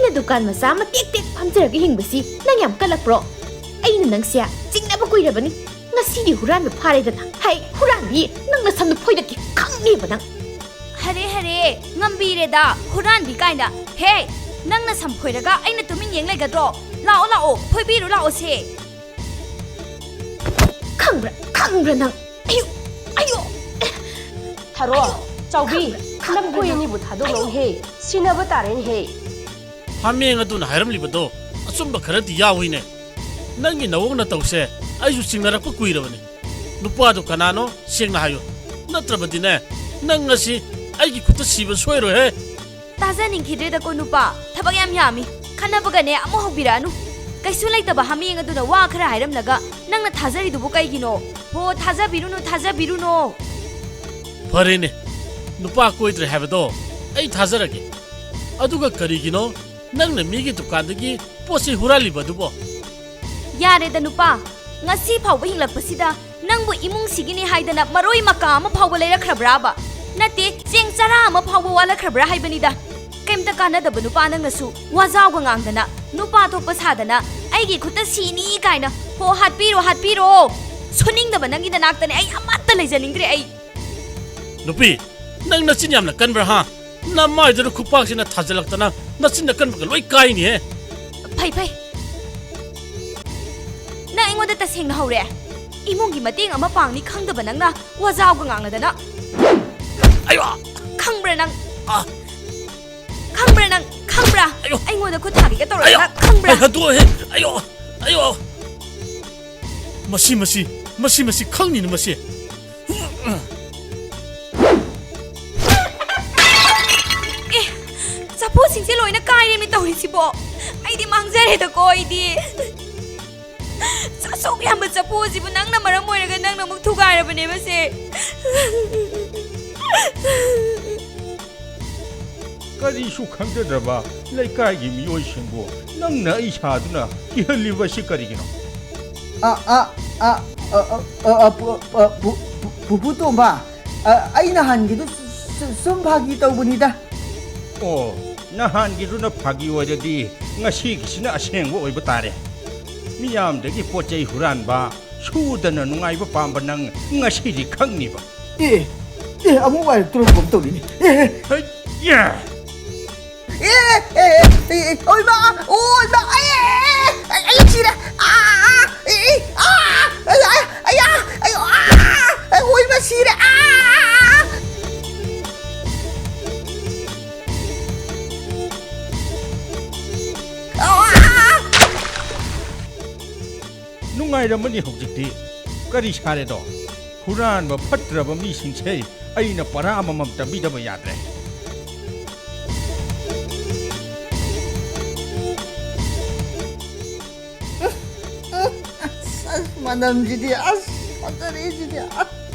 ꯑꯩꯅ ꯗꯨꯀꯥꯟ ꯃꯆꯥ ꯑꯃ ꯇꯦꯛ ꯇꯦꯛ ꯐꯝꯖꯔꯒ ꯍꯤꯡꯕꯁꯤ ꯅꯪ ꯌꯥꯝ ꯀꯜꯂꯛꯄ꯭ꯔꯣ? ꯑꯩꯅ ꯅꯪꯁꯦ ꯆꯤꯡꯅꯕ ꯀꯨꯏꯔꯕꯅꯤ. ꯉꯁꯤꯗꯤ ꯍꯨꯔꯥꯟꯕ ꯐꯥꯔꯦꯗꯅ. ꯍꯩ ꯍꯨꯔꯥꯟꯕꯤ, ꯅꯪꯅ ꯁꯝꯅ ꯐꯣꯏꯗꯠꯀꯦ ꯈꯪꯅꯦꯕ ꯅꯪ. ꯍꯔꯦ ꯉꯝꯕꯤꯔꯦꯗ ꯍꯨꯔꯥꯟꯕꯤ ꯀꯥꯏꯅ. ꯍꯦ, ꯅꯪꯅ ꯁꯝ ꯐꯣꯏꯔꯒ ꯑꯩꯅ ꯇꯨꯃꯤꯟ ꯌꯦꯡ ꯂꯩꯒꯗ꯭ꯔꯣ? ꯂꯥꯛꯑꯣ ꯐꯣꯏꯕꯤꯔꯨ ꯂꯥꯛꯑꯣꯁꯦ. ꯈꯪꯕ꯭ꯔꯥ ꯅꯪ? ꯑꯌꯨ. ꯊꯥꯔꯣ, ꯆꯥꯎꯕꯤ, ꯅꯈꯣꯏ ꯑꯅꯤꯕꯨ ꯊꯥꯗꯣꯛꯅꯧꯍꯦ. ꯁꯤꯟꯅꯕ ꯇꯥꯔꯦꯅꯦꯍꯦ. ꯍꯥꯃꯦꯡ ꯑꯗꯨꯅ ꯍꯥꯏꯔꯝꯂꯤꯕꯗꯣ ꯑꯆꯨꯝꯕ ꯈꯔꯗꯤ ꯌꯥꯎꯏꯅꯦ. ꯅꯪꯒꯤ ꯅꯋꯣꯡ ꯅꯇꯧꯁꯦ ꯑꯩꯁꯨ ꯆꯤꯡꯅꯔꯛꯄ ꯀꯨꯏꯔꯕꯅꯤ. ꯅꯨꯄꯥꯗꯣ ꯀꯅꯥꯅꯣ ꯁꯦꯡꯅ ꯍꯥꯏꯌꯨ. ꯅꯠꯇ꯭ꯔꯕꯗꯤꯅꯦ ꯅꯪ ꯉꯁꯤ ꯑꯩꯒꯤ ꯈꯨꯠꯇ ꯁꯤꯕ ꯁꯣꯏꯔꯣꯏꯍꯦ. ꯇꯥꯖꯅꯤꯡꯈꯤꯗ꯭ꯔꯦꯗꯀꯣ ꯅꯨꯄꯥ. ꯊꯕꯛ ꯌꯥꯝ ꯌꯥꯝꯃꯤ. ꯈꯟꯅꯕꯒꯅꯦ ꯑꯃꯨꯛ ꯍꯧꯕꯤꯔꯛꯑꯅꯨ. ꯀꯩꯁꯨ ꯂꯩꯇꯕ ꯍꯥꯃꯦꯡ ꯑꯗꯨꯅ ꯋꯥ ꯈꯔ ꯍꯥꯏꯔꯝꯂꯒ ꯅꯪꯅ ꯊꯥꯖꯔꯤꯗꯨꯕꯨ ꯀꯩꯒꯤꯅꯣ? ꯍꯣ, ꯊꯥꯖꯕꯤꯔꯨꯅꯣ. ꯐꯔꯦꯅꯦ, ꯅꯨꯄꯥ ꯀꯣꯏꯗ꯭ꯔꯦ ꯍꯥꯏꯕꯗꯣ ꯑꯩ ꯊꯥꯖꯔꯒꯦ. ꯑꯗꯨꯒ ꯀꯔꯤꯒꯤꯅꯣ ꯅꯪꯅ ꯃꯤꯒꯤ ꯗꯨꯀꯥꯟꯗꯒꯤ ꯄꯣꯠꯆꯩ ꯍꯨꯔꯥꯜꯂꯤꯕꯗꯨꯕꯣ? ꯌꯥꯔꯦꯗ ꯅꯨꯄꯥ. ꯉꯁꯤ ꯐꯥꯎꯕ ꯍꯤꯡꯂꯛꯄꯁꯤꯗ ꯅꯪꯕꯨ ꯏꯃꯨꯡꯁꯤꯒꯤꯅꯤ ꯍꯥꯏꯗꯅ ꯃꯔꯣꯏ ꯃꯀꯥ ꯑꯃ ꯐꯥꯎꯕ ꯂꯩꯔꯛꯈ꯭ꯔꯕ꯭ꯔꯥꯕ? ꯅꯠꯇꯦ, ꯆꯦꯡ ꯆꯔꯥ ꯑꯃ ꯐꯥꯎꯕ ꯋꯥꯠꯂꯛꯈ꯭ꯔꯕ꯭ꯔꯥ ꯍꯥꯏꯕꯅꯤꯗ. ꯀꯩꯝꯇ ꯀꯥꯟꯅꯗꯕ ꯅꯨꯄꯥ ꯅꯪꯅꯁꯨ ꯋꯥꯖꯥꯎꯒ ꯉꯥꯡꯗꯅ ꯅꯨꯄꯥ ꯊꯣꯛꯄ ꯁꯥꯗꯅ ꯑꯩꯒꯤ ꯈꯨꯠꯇ ꯁꯤꯅꯤ ꯀꯥꯏꯅ. ꯍꯣ, ꯍꯥꯠꯄꯤꯔꯣ. ꯁꯨꯅꯤꯡꯗꯕ ꯅꯪꯒꯤ ꯅꯅꯥꯛꯇꯅꯦ ꯑꯩ ꯑꯃꯠꯇ ꯂꯩꯖꯅꯤꯡꯗ꯭ꯔꯦ ꯑꯩ. ꯅꯨꯄꯤ, ꯅꯪ ꯅꯆꯤꯟ ꯌꯥꯝꯅ ꯀꯟꯕ꯭ꯔꯥ ꯍꯥ? ꯅꯃꯥꯏꯗꯨꯅ ꯈꯨꯄꯥꯛꯁꯤꯅ ꯊꯥꯖꯤꯜꯂꯛꯇꯅ ꯅꯆꯤꯟꯅ ꯀꯟꯕꯒ ꯂꯣꯏ ꯀꯥꯏꯅꯤꯍꯦ. ꯐꯩ. ꯅꯪ ꯑꯩꯉꯣꯟꯗ ꯇꯁꯦꯡꯅ ꯍꯧꯔꯦ. ꯏꯃꯨꯡꯒꯤ ꯃꯇꯦꯡ ꯑꯃ ꯄꯥꯡꯅꯤ ꯈꯪꯗꯕ ꯅꯪꯅ ꯋꯥꯖꯥꯎꯒ ꯉꯥꯡꯂꯗꯅ. ꯑꯌꯣ. ꯈꯪꯕ꯭ꯔꯥ ꯅꯪ? ꯈꯪꯕ꯭ꯔꯥ? ꯑꯩꯉꯣꯟꯗ ꯈꯨꯠ ꯊꯥꯒꯦꯒ ꯇꯧꯔꯗꯅ ꯈꯪꯕ꯭ꯔꯥ? ꯍꯟꯗꯣꯛꯑꯣꯍꯦ. ꯑꯌꯣ. ꯃꯁꯤ ꯈꯪꯅꯤꯅ ꯃꯁꯤ. ꯆꯐꯨꯁꯤꯡꯁꯦ ꯂꯣꯏꯅ ꯀꯥꯏꯔꯦꯃꯤ ꯇꯧꯔꯤꯁꯤꯕꯣ. ꯑꯩꯗꯤ ꯃꯥꯡꯖꯔꯦꯗꯀꯣ ꯑꯩꯗꯤ. ꯑꯁꯨꯛ ꯌꯥꯝꯕ ꯆꯐꯨꯁꯤꯕꯨ ꯅꯪꯅ ꯃꯔꯝ ꯑꯣꯏꯔꯒ ꯅꯪꯅ ꯑꯃꯨꯛ ꯊꯨꯒꯥꯏꯔꯕꯅꯦꯕ ꯁꯦ. ꯀꯔꯤꯁꯨ ꯈꯪꯖꯗ꯭ꯔꯕ ꯂꯩꯀꯥꯏꯒꯤ ꯃꯤꯑꯣꯏꯁꯤꯡꯕꯨ ꯅꯪꯅ ꯑꯩ ꯁꯥꯗꯨꯅ ꯀꯤꯍꯜꯂꯤꯕꯁꯤ ꯀꯔꯤꯒꯤꯅꯣ? ꯄꯨꯄꯨ ꯇꯣꯝꯕ, ꯑꯩ ꯅꯍꯥꯟꯒꯤꯗꯨ ꯁꯨꯝ ꯐꯥꯒꯤ ꯇꯧꯕꯅꯤꯗ. ꯑꯣ, ꯅꯍꯥꯟꯒꯤꯗꯨꯅ ꯐꯥꯒꯤ ꯑꯣꯏꯔꯗꯤ ꯉꯁꯤꯒꯤꯁꯤꯅ ꯑꯁꯦꯡꯕ ꯑꯣꯏꯕ ꯇꯥꯔꯦ. ꯃꯤꯌꯥꯝꯗꯒꯤ ꯄꯣꯠꯆꯩ ꯍꯨꯔꯥꯟꯕ, ꯁꯨꯗꯅ ꯅꯨꯡꯉꯥꯏꯕ ꯄꯥꯝꯕ ꯅꯪ ꯉꯁꯤꯗꯤ ꯈꯪꯅꯤꯕ. ꯑꯃꯨꯛ ꯋꯥꯏꯔꯛꯇ꯭ꯔꯣꯒꯨꯝ ꯇꯧꯔꯤꯅꯤ. ꯑꯣꯏꯃ, ꯑꯩ ꯁꯤꯔꯦ. ꯑꯣꯏꯃ ꯁꯤꯔꯦ. ꯅꯨꯡꯉꯥꯏꯔꯝꯃꯅꯤ ꯍꯧꯖꯤꯛꯇꯤ. ꯀꯔꯤ ꯁꯥꯔꯦꯗꯣ? ꯍꯨꯔꯥꯟꯕ ꯐꯠꯇ꯭ꯔꯕ ꯃꯤꯁꯤꯡꯁꯦ ꯑꯩꯅ ꯄꯔꯥ ꯑꯃꯃꯝ ꯇꯝꯕꯤꯗꯕ ꯌꯥꯗ꯭ꯔꯦ. ꯃꯅꯝꯁꯤꯗꯤ ꯐꯖꯔꯦ ꯁꯤꯗꯤ.